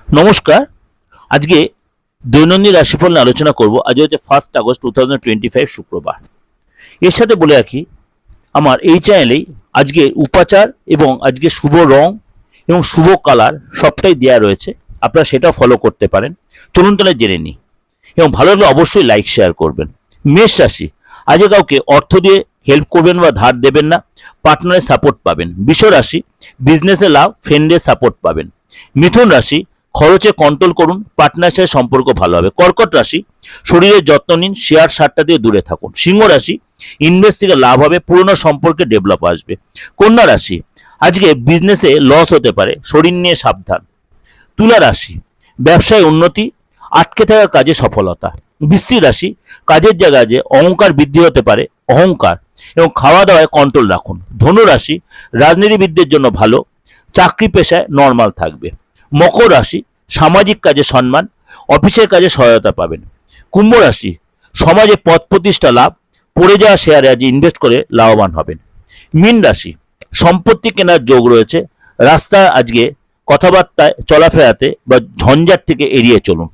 নমস্কার। আজকে দৈনন্দিন রাশিফল নিয়ে আলোচনা করব। আজ হচ্ছে 1 আগস্ট 2025 শুক্রবার। এর সাথে বলে রাখি, আমার এই চ্যানেলেই আজকে উপাচার এবং আজকে শুভ রং এবং শুভ কালার সবটাই দেওয়া রয়েছে, আপনারা সেটাও ফলো করতে পারেন। চলুন তাহলে জেনে নিই, এবং ভালো লাগলে অবশ্যই লাইক শেয়ার করবেন। মেষ রাশি, আজকে কাউকে অর্থ দিয়ে হেল্প করবেন বা ধার দেবেন না, পার্টনারের সাপোর্ট পাবেন। বৃষ রাশি, বিজনেসে লাভ, ফ্রেন্ডের সাপোর্ট পাবেন। মিথুন রাশি, খরচে কন্ট্রোল করুন, পার্টনারের সাথে সম্পর্ক ভালো হবে। কর্কট রাশি, শরীরের যত্ন নিন, শেয়ার সারটা দিয়ে দূরে থাকুন। সিংহ রাশি, ইনভেস্ট থেকে লাভ হবে, পুরনো সম্পর্কে ডেভেলপ আসবে। কন্যা রাশি, আজকে বিজনেসে লস হতে পারে, শরীর নিয়ে সাবধান। তুলা রাশি, ব্যবসায় উন্নতি, আটকে থাকা কাজে সফলতা। বৃশ্চিক রাশি, কাজের জায়গায় যে অহংকার বৃদ্ধি হতে পারে, অহংকার এবং খাওয়া দাওয়ায় কন্ট্রোল রাখুন। ধনু রাশি, রাজনীতিবিদদের জন্য ভালো, চাকরি পেশায় নর্মাল থাকবে। মকর রাশি, সামাজিক কাজে সম্মান, অফিসের কাজে সহায়তা পাবেন। কুম্ভ রাশি, সমাজে পদ প্রতিষ্ঠা লাভ, পড়ে যাওয়া শেয়ারে আজ ইনভেস্ট করে লাভবান হবেন। মীন রাশি, সম্পত্তি কেনার যোগ রয়েছে, রাস্তায় আজকে কথাবার্তায় চলাফেরাতে বা ঝঞ্ঝাট থেকে এড়িয়ে চলুন।